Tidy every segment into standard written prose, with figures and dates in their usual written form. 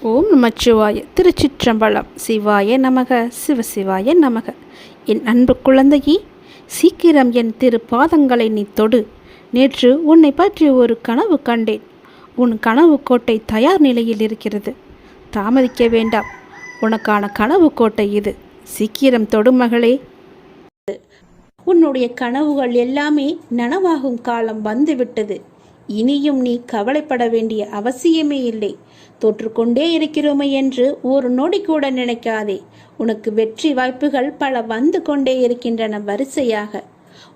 ஓம் நமச்சிவாய. திருச்சிற்றம்பலம். சிவாய நமக. சிவசிவாய நமக. என் அன்பு குழந்தையே, சீக்கிரம் என் திருப்பாதங்களை நீ தொடு. நேற்று உன்னை பற்றி ஒரு கனவு கண்டேன். உன் கனவு கோட்டை தயார் நிலையில் இருக்கிறது. தாமதிக்க வேண்டாம். உனக்கான கனவு கோட்டை இது. சீக்கிரம் தொடு மகளே. உன்னுடைய கனவுகள் எல்லாமே நனவாகும் காலம் வந்துவிட்டது. இனியும் நீ கவலைப்பட வேண்டிய அவசியமே இல்லை. தோற்றுக்கொண்டே இருக்கிறோமே என்று ஒரு நொடி கூட நினைக்காதே. உனக்கு வெற்றி வாய்ப்புகள் பல வந்து கொண்டே இருக்கின்றன வரிசையாக.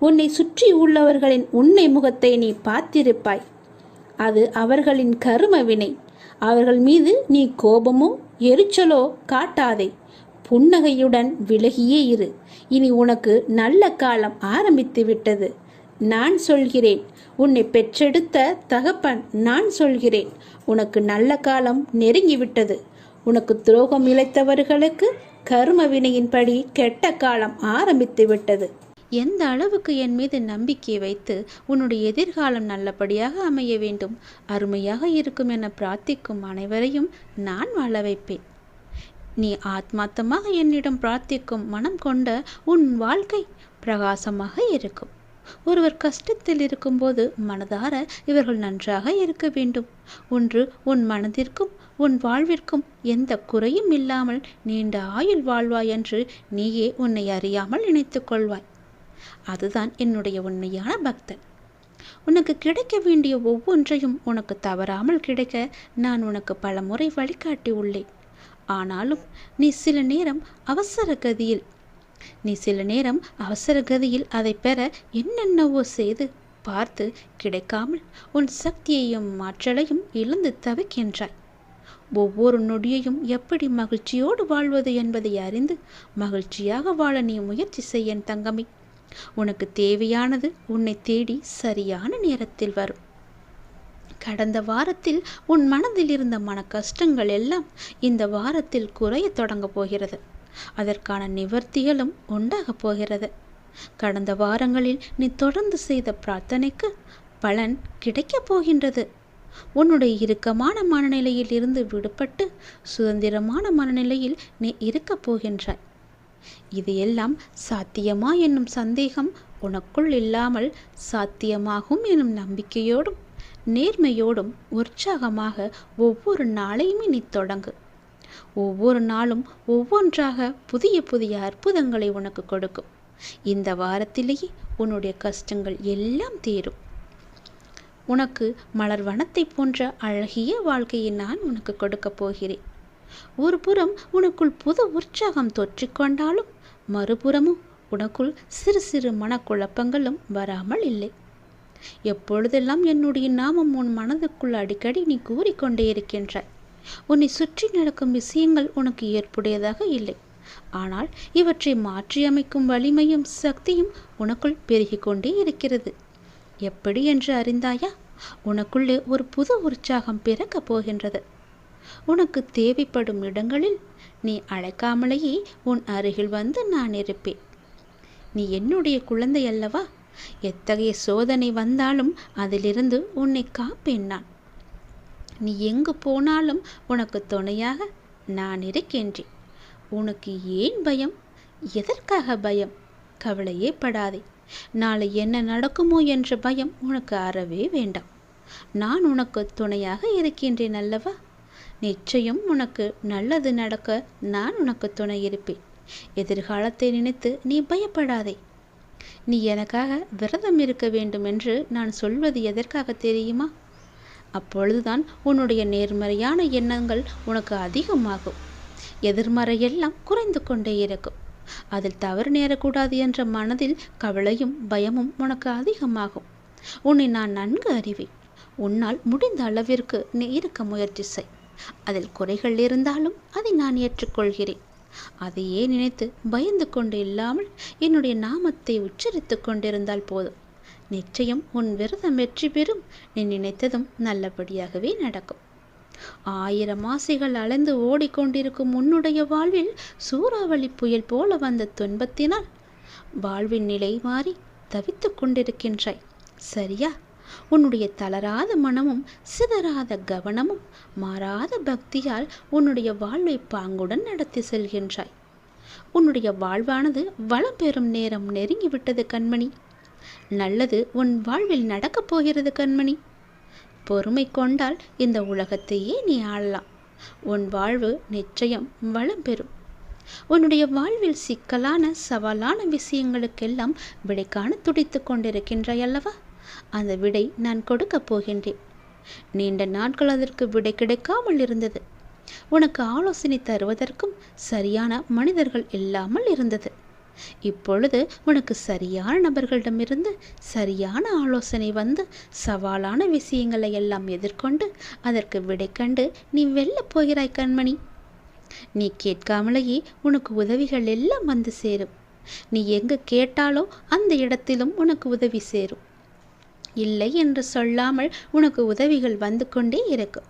உன்னை சுற்றி உள்ளவர்களின் உண்மை முகத்தை நீ பார்த்திருப்பாய். அது அவர்களின் கரும வினை. அவர்கள் மீது நீ கோபமோ எரிச்சலோ காட்டாதே. புன்னகையுடன் விலகியே இரு. இனி உனக்கு நல்ல காலம் ஆரம்பித்து விட்டது. நான் சொல்கிறேன். உன்னை பெற்றெடுத்த தகப்பன் நான் சொல்கிறேன். உனக்கு நல்ல காலம் நெருங்கிவிட்டது. உனக்கு துரோகம் இழைத்தவர்களுக்கு கர்ம வினையின்படி கெட்ட காலம் ஆரம்பித்து விட்டது. எந்த அளவுக்கு என் மீது நம்பிக்கை வைத்து உன்னுடைய எதிர்காலம் நல்லபடியாக அமைய வேண்டும், அருமையாக இருக்கும் என பிரார்த்திக்கும் அனைவரையும் நான் வாழ வைப்பேன். நீ ஆத்மார்த்தமாக என்னிடம் பிரார்த்திக்கும் மனம் கொண்ட உன் வாழ்க்கை பிரகாசமாக இருக்கும். ஒருவர் கஷ்டத்தில் இருக்கும்போது மனதார இவர்கள் நன்றாக இருக்க வேண்டும். ஒன்று உன் மனதிற்கும் உன் வாழ்விற்கும் எந்த குறையும் இல்லாமல் நீண்ட ஆயுள் வாழ்வாய் என்று நீயே உன்னை அறியாமல் நினைத்து கொள்வாய். அதுதான் என்னுடைய உண்மையான பக்தன். உனக்கு கிடைக்க வேண்டிய ஒவ்வொன்றையும் உனக்கு தவறாமல் கிடைக்க நான் உனக்கு பல முறை வழிகாட்டி உள்ளேன். ஆனாலும் நீ சில நேரம் அவசர கதியில் அதை பெற என்னென்னவோ செய்து பார்த்து கிடைக்காமல் உன் சக்தியையும் ஆற்றலையும் இழந்து தவிக்கின்றாய். ஒவ்வொரு நொடியையும் எப்படி மகிழ்ச்சியோடு வாழ்வது என்பதை அறிந்து மகிழ்ச்சியாக வாழ நீ முயற்சி செய்ய தங்கமே. உனக்கு தேவையானது உன்னை தேடி சரியான நேரத்தில் வரும். கடந்த வாரத்தில் உன் மனதில் இருந்த மன கஷ்டங்கள் எல்லாம் இந்த வாரத்தில் குறைய தொடங்க போகிறது. அதற்கான நிவர்த்திகளும் உண்டாகப் போகிறது. கடந்த வாரங்களில் நீ தொடர்ந்து செய்த பிரார்த்தனைக்கு பலன் கிடைக்கப் போகின்றது. உன்னுடைய இறுக்கமான மனநிலையில் இருந்து விடுபட்டு சுதந்திரமான மனநிலையில் நீ இருக்கப் போகின்றாய். இது எல்லாம் சாத்தியமா என்னும் சந்தேகம் உனக்குள் இல்லாமல் சாத்தியமாகும் எனும் நம்பிக்கையோடும் நேர்மையோடும் உற்சாகமாக ஒவ்வொரு நாளையுமே நீ தொடங்கு. ஒவ்வொரு நாளும் ஒவ்வொன்றாக புதிய புதிய அற்புதங்களை உனக்கு கொடுக்கும். இந்த வாரத்திலேயே உன்னுடைய கஷ்டங்கள் எல்லாம் தீரும். உனக்கு மலர் வனத்தை போன்ற அழகிய வாழ்க்கையை நான் உனக்கு கொடுக்க போகிறேன். ஒரு புறம் உனக்குள் புது உற்சாகம் தொற்றிக்கொண்டாலும் மறுபுறமும் உனக்குள் சிறு சிறு மனக்குழப்பங்களும் வராமல் இல்லை. எப்பொழுதெல்லாம் என்னுடைய நாமம் உன் மனதுக்குள் அடிக்கடி நீ கூறிக்கொண்டே இருக்கின்றாய். உன்னை சுற்றி நடக்கும் விஷயங்கள் உனக்கு ஏற்புடையதாக இல்லை. ஆனால் இவற்றை மாற்றியமைக்கும் வலிமையும் சக்தியும் உனக்குள் பெருகி கொண்டே இருக்கிறது. எப்படி என்று அறிந்தாயா? உனக்குள்ளே ஒரு புது உற்சாகம் பிறக்கப் போகின்றது. உனக்கு தேவைப்படும் இடங்களில் நீ அழைக்காமலேயே உன் அருகில் வந்து நான் இருப்பேன். நீ என்னுடைய குழந்தை அல்லவா? எத்தகைய சோதனை வந்தாலும் அதிலிருந்து உன்னை காப்பேன் நான். நீ எங்கு போனாலும் உனக்கு துணையாக நான் இருக்கின்றேன். உனக்கு ஏன் பயம்? எதற்காக பயம்? கவலையே படாதே. நாளை என்ன நடக்குமோ என்ற பயம் உனக்கு அறவே வேண்டாம். நான் உனக்கு துணையாக இருக்கின்றேன் அல்லவா? நிச்சயம் உனக்கு நல்லது நடக்க நான் உனக்கு துணை இருப்பேன். எதிர்காலத்தை நினைத்து நீ பயப்படாதே. நீ எனக்காக விரதம் இருக்க வேண்டும் என்று நான் சொல்வது எதற்காக தெரியுமா? அப்பொழுதுதான் உன்னுடைய நேர்மறையான எண்ணங்கள் உனக்கு அதிகமாகும். எதிர்மறையெல்லாம் குறைந்து கொண்டே இருக்கும். அதில் தவறு நேரக்கூடாது என்ற மனதில் கவலையும் பயமும் உனக்கு அதிகமாகும். உன்னை நான் நன்கு அறிவேன். உன்னால் முடிந்த அளவிற்கு நீ இருக்க முயற்சி செய். அதில் குறைகள் இருந்தாலும் அதை நான் ஏற்றுக்கொள்கிறேன். அதையே நினைத்து பயந்து கொண்டு இல்லாமல் என்னுடைய நாமத்தை உச்சரித்து கொண்டிருந்தால் போதும். நிச்சயம் உன் விரதம் வெற்றி பெறும். நீ நினைத்ததும் நல்லபடியாகவே நடக்கும். 1000 ஆசைகள் அலைந்து ஓடிக்கொண்டிருக்கும் உன்னுடைய வாழ்வில் சூறாவளி புயல் போல வந்த துன்பத்தினால் வாழ்வின் நிலை மாறி தவித்து கொண்டிருக்கின்றாய். சரியா? உன்னுடைய தளராத மனமும் சிதறாத கவனமும் மாறாத பக்தியால் உன்னுடைய வாழ்வை பாங்குடன் நடத்தி செல்கின்றாய். உன்னுடைய வாழ்வானது வளம் பெறும் நேரம் நெருங்கிவிட்டது கண்மணி. நல்லது உன் வாழ்வில் நடக்கப் போகிறது கண்மணி. பொறுமை கொண்டால் இந்த உலகத்தையே நீ ஆளலாம். உன் வாழ்வு நிச்சயம் வளம் பெறும். உன்னுடைய வாழ்வில் சிக்கலான சவாலான விஷயங்களுக்கெல்லாம் விடை காண துடித்து கொண்டிருக்கின்றாய் அல்லவா? அந்த விடை நான் கொடுக்கப் போகின்றேன். நீண்ட நாட்கள் அதற்கு விடை கிடைக்காமல் இருந்தது. உனக்கு ஆலோசனை தருவதற்கும் சரியான மனிதர்கள் இல்லாமல் இருந்தது. இப்பொழுது உனக்கு சரியான நபர்களிடமிருந்து சரியான ஆலோசனை வந்து சவாலான விஷயங்களை எல்லாம் எதிர்கொண்டு அதற்கு விடை கண்டு நீ வெல்லப் போகிறாய் கண்மணி. நீ கேட்காமலேயே உனக்கு உதவிகள் எல்லாம் வந்து சேரும். நீ எங்கு கேட்டாலோ அந்த இடத்திலும் உனக்கு உதவி சேரும். இல்லை என்று சொல்லாமல் உனக்கு உதவிகள் வந்து கொண்டே இருக்கும்.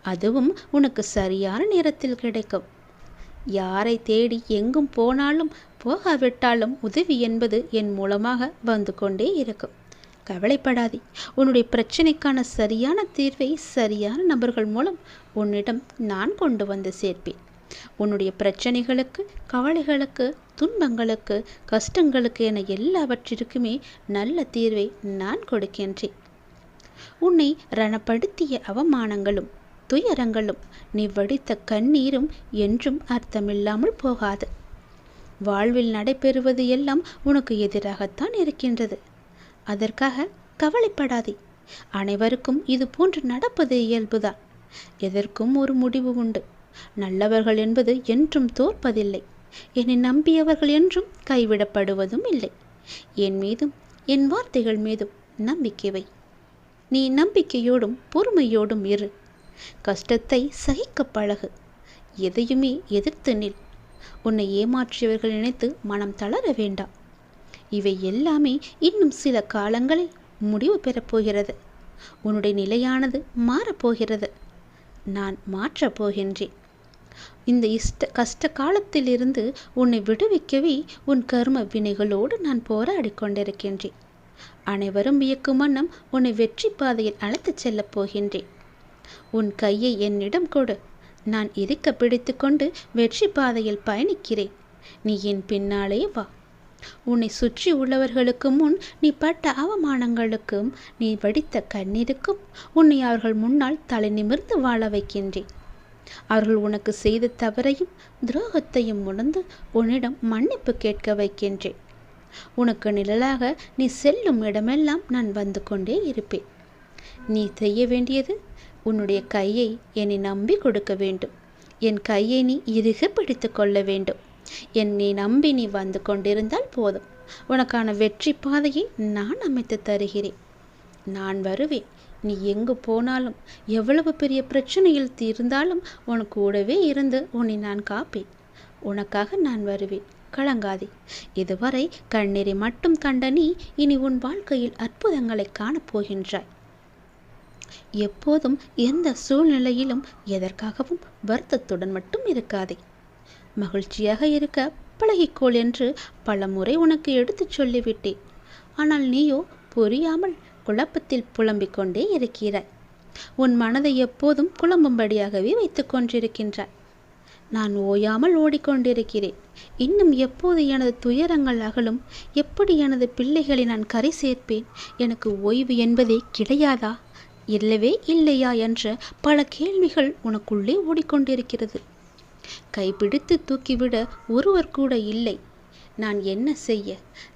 அதுவும் உனக்கு சரியான நேரத்தில் கிடைக்கும். யாரை தேடி எங்கும் போனாலும் போகாவிட்டாலும் உதவி என்பது என் மூலமாக வந்து கொண்டே இருக்கும். கவலைப்படாதே. உன்னுடைய பிரச்சனைக்கான சரியான தீர்வை சரியான நபர்கள் மூலம் உன்னிடம் நான் கொண்டு வந்து சேர்ப்பேன். உன்னுடைய பிரச்சனைகளுக்கு, கவலைகளுக்கு, துன்பங்களுக்கு, கஷ்டங்களுக்கு என எல்லாவற்றிற்குமே நல்ல தீர்வை நான் கொடுக்கின்றேன். உன்னை ரணப்படுத்திய அவமானங்களும் துயரங்களும் நீ வடித்த கண்ணீரும் என்றும் அர்த்தமில்லாமல் போகாது. வாழ்வில் நடைபெறுவது எல்லாம் உனக்கு எதிராகத்தான் இருக்கின்றது. அதற்காக கவலைப்படாதே. அனைவருக்கும் இது போன்று நடப்பது இயல்புதான். எதற்கும் ஒரு முடிவு உண்டு. நல்லவர்கள் என்பது என்றும் தோற்பதில்லை. என்னை நம்பியவர்கள் என்றும் கைவிடப்படுவதும் இல்லை. என் மீதும் என் வார்த்தைகள் மீதும் நம்பிக்கை வை. நீ நம்பிக்கையோடும் பொறுமையோடும் இரு. கஷ்டத்தை சகிக்க பழகு. எதையுமே எதிர்த்து நில். உன்னை ஏமாற்றியவர்கள் நினைத்து மனம் தளர வேண்டாம். இவை எல்லாமே இன்னும் சில காலங்களில் முடிவு பெறப்போகிறது. உன்னுடைய நிலையானது மாறப்போகிறது. நான் மாற்றப் போகின்றேன். இந்த கஷ்ட காலத்திலிருந்து உன்னை விடுவிக்கவே உன் கர்ம வினைகளோடு நான் போராடி கொண்டிருக்கின்றேன். அனைவரும் வியக்கும் வண்ணம் உன்னை வெற்றி பாதையில் அழைத்துச் செல்லப் போகின்றேன். உன் கையை என்னிடம் கொடு. நான் இறுக்க பிடித்து கொண்டு வெற்றி பாதையில் பயணிக்கிறேன். நீ என் பின்னாலே வா. உன்னை சுற்றி உள்ளவர்களுக்கு முன் நீ பட்ட அவமானங்களுக்கும் நீ வடித்த கண்ணீருக்கும் உன்னை அவர்கள் முன்னால் தலை நிமிர்ந்து வாழ வைக்கின்றேன். அவர்கள் உனக்கு செய்த தவறையும் துரோகத்தையும் உணர்ந்து உன்னிடம் மன்னிப்பு கேட்க வைக்கின்றேன். உனக்கு நிழலாக நீ செல்லும் இடமெல்லாம் நான் வந்து கொண்டே இருப்பேன். நீ செய்ய வேண்டியது உன்னுடைய கையை என்னை நம்பி கொடுக்க வேண்டும். என் கையை நீ இறுக பிடித்து கொள்ள வேண்டும். என்னை நம்பி நீ வந்து கொண்டிருந்தால் போதும். உனக்கான வெற்றி பாதையை நான் அமைத்து தருகிறேன். நான் வருவேன். நீ எங்கு போனாலும் எவ்வளவு பெரிய பிரச்சனையில் தீர்ந்தாலும் உன் கூடவே இருந்து உன்னை நான் காப்பேன். உனக்காக நான் வருவேன். கலங்காதே. இதுவரை கண்ணீரை மட்டும் கண்ட நீ இனி உன் வாழ்க்கையில் அற்புதங்களை காணப்போகின்றாய். எப்போதும் எந்த சூழ்நிலையிலும் எதற்காகவும் வருத்தத்துடன் மட்டும் இருக்காதே. மகிழ்ச்சியாக இருக்க பழகிக்கோள் என்று பல முறை உனக்கு எடுத்துச் சொல்லிவிட்டேன். ஆனால் நீயோ புரியாமல் குழப்பத்தில் புலம்பிக் கொண்டே இருக்கிறாய். உன் மனதை எப்போதும் குழம்பும்படியாகவே வைத்துக் கொண்டிருக்கின்றாய். நான் ஓயாமல் ஓடிக்கொண்டிருக்கிறேன். இன்னும் எப்போது எனது துயரங்கள் அகலும்? எப்படி எனது பிள்ளைகளை நான் கரை சேர்ப்பேன்? எனக்கு ஓய்வு என்பதே கிடையாதா? இல்லவே இல்லையா என்ற பல கேள்விகள் உனக்குள்ளே ஓடிக்கொண்டிருக்கிறது. கைப்பிடித்து தூக்கிவிட ஒருவர் கூட இல்லை. நான் என்ன செய்ய?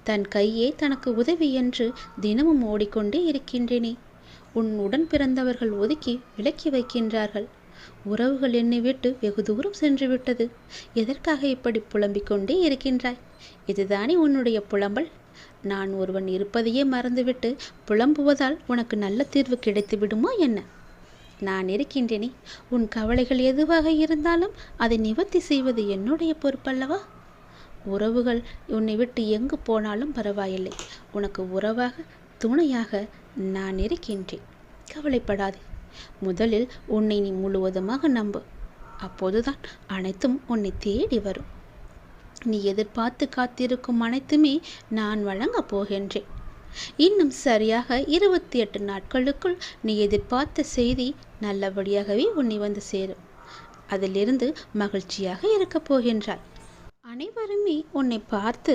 தன் கையே தனக்கு உதவி என்று தினமும் ஓடிக்கொண்டே இருக்கின்றேனே. உன் உடன் பிறந்தவர்கள் ஒதுக்கி விலக்கி வைக்கின்றார்கள். உறவுகள் என்னை விட்டு வெகு தூரம் சென்று விட்டது. எதற்காக இப்படி புலம்பிக் கொண்டே இருக்கின்றாய்? இதுதானே உன்னுடைய புலம்பல்? நான் ஒருவன் இருப்பதையே மறந்துவிட்டு புலம்புவதால் உனக்கு நல்ல தீர்வு கிடைத்து விடுமா என்ன? நான் இருக்கின்றேனே. உன் கவலைகள் எதுவாக இருந்தாலும் அதை நிவர்த்தி செய்வது என்னுடைய பொறுப்பல்லவா? உறவுகள் உன்னை விட்டு எங்கு போனாலும் பரவாயில்லை. உனக்கு உறவாக துணையாக நான் இருக்கின்றேன். கவலைப்படாதே. முதலில் உன்னை நீ முழுவதுமாக நம்பு. அப்போதுதான் அனைத்தும் உன்னை தேடி வரும். நீ எதிர்பார்த்து காத்திருக்கும் அனைத்துமே நான் வழங்கப் போகின்றேன். இன்னும் சரியாக 28 நாட்களுக்குள் நீ எதிர்பார்த்த செய்தி நல்லபடியாகவே உன்னை வந்து சேரும். அதிலிருந்து மகிழ்ச்சியாக இருக்கப் போகின்றாய். அனைவருமே உன்னை பார்த்து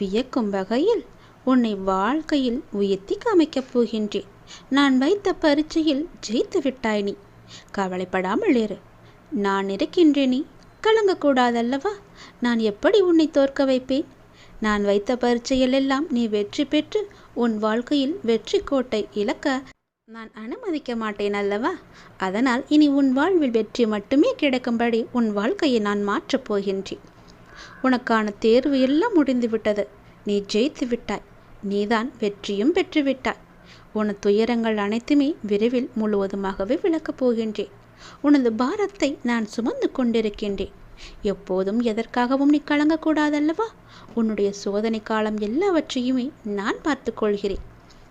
வியக்கும் வகையில் உன்னை வாழ்க்கையில் உயர்த்தி காமிக்கப் போகின்றேன். நான் வைத்த பரீட்சையில் ஜெயித்து விட்டாய் நீ. கவலைப்படாமல் இரு. நான் இருக்கின்றேனே, கலங்கக்கூடாதல்லவா? நான் எப்படி உன்னை தோற்க வைப்பேன்? நான் வைத்த பரீட்சையிலெல்லாம் நீ வெற்றி பெற்று உன் வாழ்க்கையில் வெற்றி கோட்டை இழக்க நான் அனுமதிக்க மாட்டேன் அல்லவா? அதனால் இனி உன் வாழ்வில் வெற்றி மட்டுமே கிடைக்கும்படி உன் வாழ்க்கையை நான் மாற்றப் போகின்றேன். உனக்கான தேர்வு எல்லாம் முடிந்துவிட்டது. நீ ஜெயித்து விட்டாய். நீதான் வெற்றியும் பெற்றுவிட்டாய். உன் துயரங்கள் அனைத்துமே விரைவில் முழுவதுமாகவே விளக்கப் போகின்றேன். உனது பாரத்தை நான் சுமந்து கொண்டிருக்கின்றேன். எப்போதும் எதற்காகவும் நீ கலங்கக்கூடாதல்லவா? உன்னுடைய சோதனை காலம் எல்லாவற்றையுமே நான் பார்த்து கொள்கிறேன்.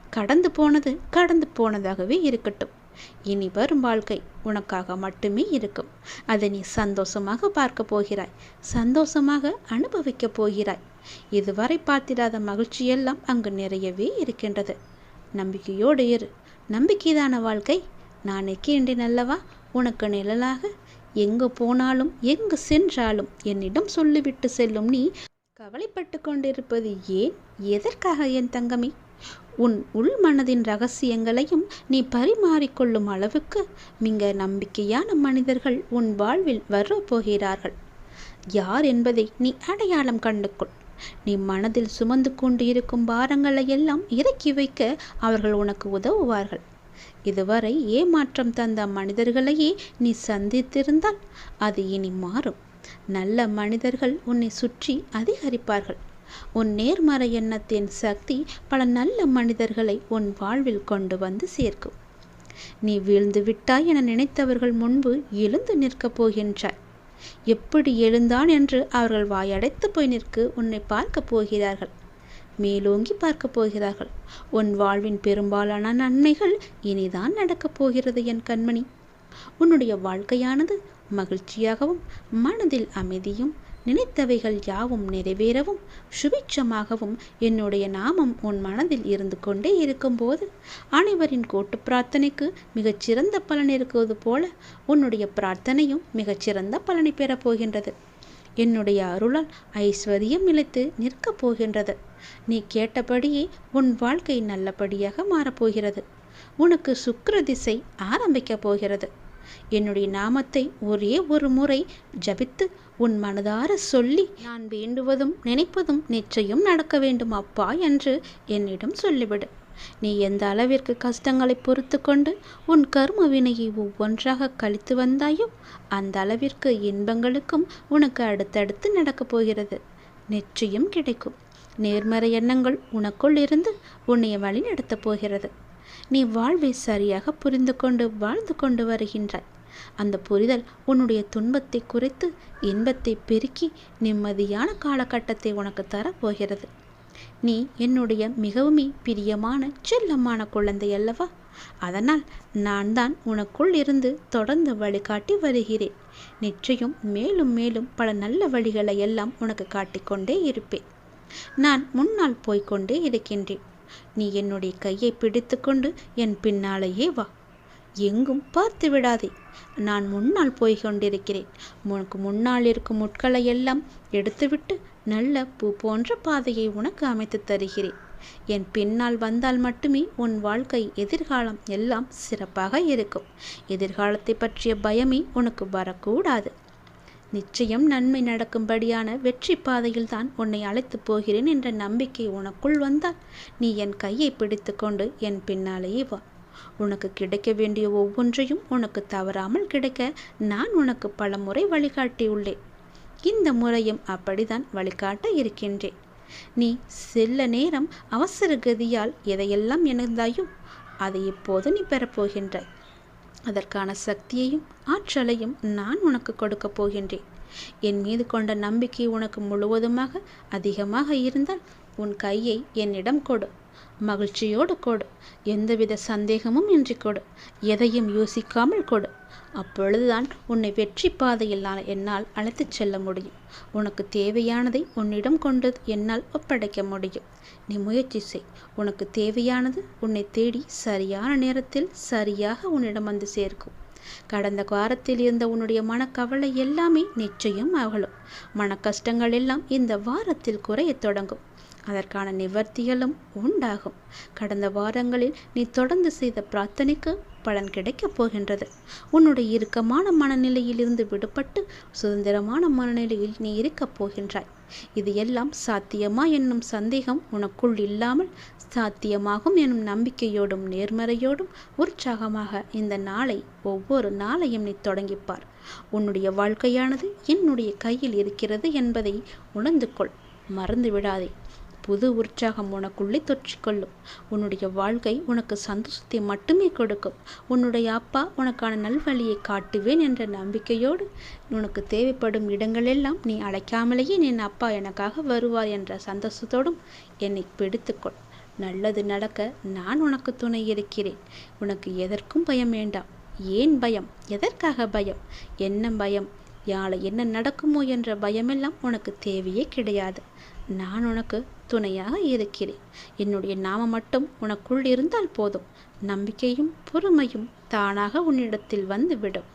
கடந்து போனது கடந்து போனதாகவே இருக்கட்டும். இனி வரும் வாழ்க்கை உனக்காக மட்டுமே இருக்கும். அதை நீ சந்தோஷமாக பார்க்க போகிறாய், சந்தோஷமாக அனுபவிக்கப் போகிறாய். இதுவரை பார்த்திடாத மகிழ்ச்சியெல்லாம் அங்கு நிறையவே இருக்கின்றது. நம்பிக்கையோடு இரு. நம்பிக்கைதான வாழ்க்கை. நான் இருக்கின்றேன் அல்லவா உனக்கு நிழலாக. எங்கு போனாலும் எங்கு சென்றாலும் என்னிடம் சொல்லிவிட்டு செல்லும் நீ கவலைப்பட்டு கொண்டிருப்பது ஏன்? எதற்காக என் தங்கமே? உன் உள் மனதின் ரகசியங்களையும் நீ பரிமாறிக்கொள்ளும் அளவுக்கு மிக நம்பிக்கையான மனிதர்கள் உன் வாழ்வில் வரப்போகிறார்கள். யார் என்பதை நீ அடையாளம் கண்டுகொள். நீ மனதில் சுமந்து கொண்டு இருக்கும் பாரங்களை எல்லாம் இறக்கி வைக்க அவர்கள் உனக்கு உதவுவார்கள். இதுவரை ஏமாற்றம் தந்த மனிதர்களையே நீ சந்தித்திருந்தால் அது இனி மாறும். நல்ல மனிதர்கள் உன்னை சுற்றி அதிகரிப்பார்கள். உன் நேர்மறை எண்ணத்தின் சக்தி பல நல்ல மனிதர்களை உன் வாழ்வில் கொண்டு வந்து சேர்க்கும். நீ வீழ்ந்து விட்டாய் என நினைத்தவர்கள் முன்பு எழுந்து நிற்கப் போகின்றாய். எப்படி எழுந்தான் என்று அவர்கள் வாயடைத்து போய் நிற்க உன்னை பார்க்க போகிறார்கள். மேலோங்கி பார்க்க போகிறார்கள். உன் வாழ்வின் பெரும்பாலான நன்மைகள் இனிதான் நடக்கப் போகிறது என் கண்மணி. உன்னுடைய வாழ்க்கையானது மகிழ்ச்சியாகவும் மனதில் அமைதியும் நினைத்தவைகள் யாவும் நிறைவேறவும் சுபிட்சமாகவும் என்னுடைய நாமம் உன் மனதில் இருந்து கொண்டே இருக்கும்போது அனைவரின் கூட்டு பிரார்த்தனைக்கு மிகச்சிறந்த பலன் இருக்குவது போல உன்னுடைய பிரார்த்தனையும் மிகச்சிறந்த பலனை பெறப் போகின்றது. என்னுடைய அருளால் ஐஸ்வர்யம் நிலைத்து நிற்கப் போகின்றது. நீ கேட்டபடியே உன் வாழ்க்கை நல்லபடியாக மாறப்போகிறது. உனக்கு சுக்கிர திசை ஆரம்பிக்கப் போகிறது. என்னுடைய நாமத்தை ஒரே ஒரு முறை ஜபித்து உன் மனதார சொல்லி நான் வேண்டுவதும் நினைப்பதும் நிச்சயம் நடக்க வேண்டும் அப்பா என்று என்னிடம் சொல்லிவிடு. நீ எந்த அளவிற்கு கஷ்டங்களை பொறுத்து கொண்டு உன் கர்ம வினையை ஒவ்வொன்றாக கழித்து வந்தாயோ அந்த அளவிற்கு இன்பங்களுக்கும் உனக்கு அடுத்தடுத்து நடக்கப் போகிறது. நிச்சயம் கிடைக்கும். நேர்மறை எண்ணங்கள் உனக்குள் இருந்து உன்னை வழி நடத்தப் போகிறது. நீ வாழ்வை சரியாக புரிந்து கொண்டு வாழ்ந்து கொண்டு வருகின்றாய். அந்த புரிதல் உன்னுடைய துன்பத்தை குறைத்து இன்பத்தை பெருக்கி நிம்மதியான காலகட்டத்தை உனக்கு தரப்போகிறது. நீ என்னுடைய மிகவும் பிரியமான செல்லமான குழந்தை அல்லவா? அதனால் நான் தான் உனக்குள் இருந்து தொடர்ந்து வழிகாட்டி வருகிறேன். நிச்சயம் மேலும் மேலும் பல நல்ல வழிகளை எல்லாம் உனக்கு காட்டிக்கொண்டே இருப்பேன். நான் முன்னால் போய்கொண்டே இருக்கின்றேன். நீ என்னுடைய கையை பிடித்து கொண்டு என் பின்னாலேயே வா. எங்கும் பார்த்து விடாதே. நான் முன்னால் போய்கொண்டிருக்கிறேன். உனக்கு முன்னால் இருக்கும் முட்களை எல்லாம் எடுத்துவிட்டு நல்ல பூ போன்ற பாதையை உனக்கு அமைத்து தருகிறேன். என் பின்னால் வந்தால் மட்டுமே உன் வாழ்க்கை எதிர்காலம் எல்லாம் சிறப்பாக இருக்கும். எதிர்காலத்தை பற்றிய பயமே உனக்கு வரக்கூடாது. நிச்சயம் நன்மை நடக்கும்படியான வெற்றி பாதையில் தான் உன்னை அழைத்து போகிறேன் என்ற நம்பிக்கை உனக்குள் வந்தால் நீ என் கையை பிடித்து கொண்டு என் பின்னாலேயே வா. உனக்கு கிடைக்க வேண்டிய ஒவ்வொன்றையும் உனக்கு தவறாமல் கிடைக்க நான் உனக்கு பல முறை வழிகாட்டியுள்ளேன். இந்த முறையும் அப்படித்தான் வழிகாட்ட இருக்கின்றேன். நீ சில நேரம் அவசர கதியால் எதையெல்லாம் இணைந்தாயோ அதை இப்போது நீ பெறப்போகின்றாய். அதற்கான சக்தியையும் ஆற்றலையும் நான் உனக்கு கொடுக்க போகின்றேன். என் மீது கொண்ட நம்பிக்கை உனக்கு முழுவதுமாக அதிகமாக இருந்தால் உன் கையை என்னிடம் கொடு. மகிழ்ச்சியோடு கொடு. எந்தவித சந்தேகமும் இன்றி கொடு. எதையும் யோசிக்காமல் கொடு. அப்பொழுதுதான் உன்னை வெற்றி பாதையில் என்னால் அழைத்துச் செல்ல முடியும். உனக்கு தேவையானதை உன்னிடம் கொண்டு என்னால் ஒப்படைக்க முடியும். நீ முயற்சி செய். உனக்கு தேவையானது உன்னை தேடி சரியான நேரத்தில் சரியாக உன்னிடம் வந்து சேர்க்கும். கடந்த வாரத்தில் இருந்த உன்னுடைய மனக்கவலை எல்லாமே நிச்சயம் அகலும். மன கஷ்டங்கள் எல்லாம் இந்த வாரத்தில் குறையத் தொடங்கும். அதற்கான நிவர்த்திகளும் உண்டாகும். கடந்த வாரங்களில் நீ தொடர்ந்து செய்த பிரார்த்தனைக்கு பலன் கிடைக்கப் போகின்றது. உன்னுடைய இறுக்கமான மனநிலையில் இருந்து விடுபட்டு சுதந்திரமான மனநிலையில் நீ இருக்கப் போகின்றாய். இது எல்லாம் சாத்தியமா என்னும் சந்தேகம் உனக்குள் இல்லாமல் சாத்தியமாகும் எனும் நம்பிக்கையோடும் நேர்மறையோடும் உற்சாகமாக இந்த நாளை ஒவ்வொரு நாளையும் நீ தொடங்கிப்பார். உன்னுடைய வாழ்க்கையானது என்னுடைய கையில் இருக்கிறது என்பதை உணர்ந்து கொள். மறந்து விடாதே. புது உற்சாகம் உனக்குள்ளே தொற்றிக்கொள்ளும். உன்னுடைய வாழ்க்கை உனக்கு சந்தோஷத்தை மட்டுமே கொடுக்கும். உன்னுடைய அப்பா உனக்கான நல்வழியை காட்டுவேன் என்ற நம்பிக்கையோடு உனக்கு தேவைப்படும் இடங்களெல்லாம் நீ அழைக்காமலேயே என் அப்பா எனக்காக வருவார் என்ற சந்தோஷத்தோடும் என்னை பிடித்துக்கொள். நல்லது நடக்க நான் உனக்கு துணை இருக்கிறேன். உனக்கு எதற்கும் பயம் வேண்டாம். ஏன் பயம்? எதற்காக பயம்? என்ன பயம்? யாழை என்ன நடக்குமோ என்ற பயமெல்லாம் உனக்கு தேவையே கிடையாது. நான் உனக்கு துணையாக இருக்கிறேன். என்னுடைய நாமம் மட்டும் உனக்குள் இருந்தால் போதும். நம்பிக்கையும் பொறுமையும் தானாக உன்னிடத்தில் வந்துவிடும்.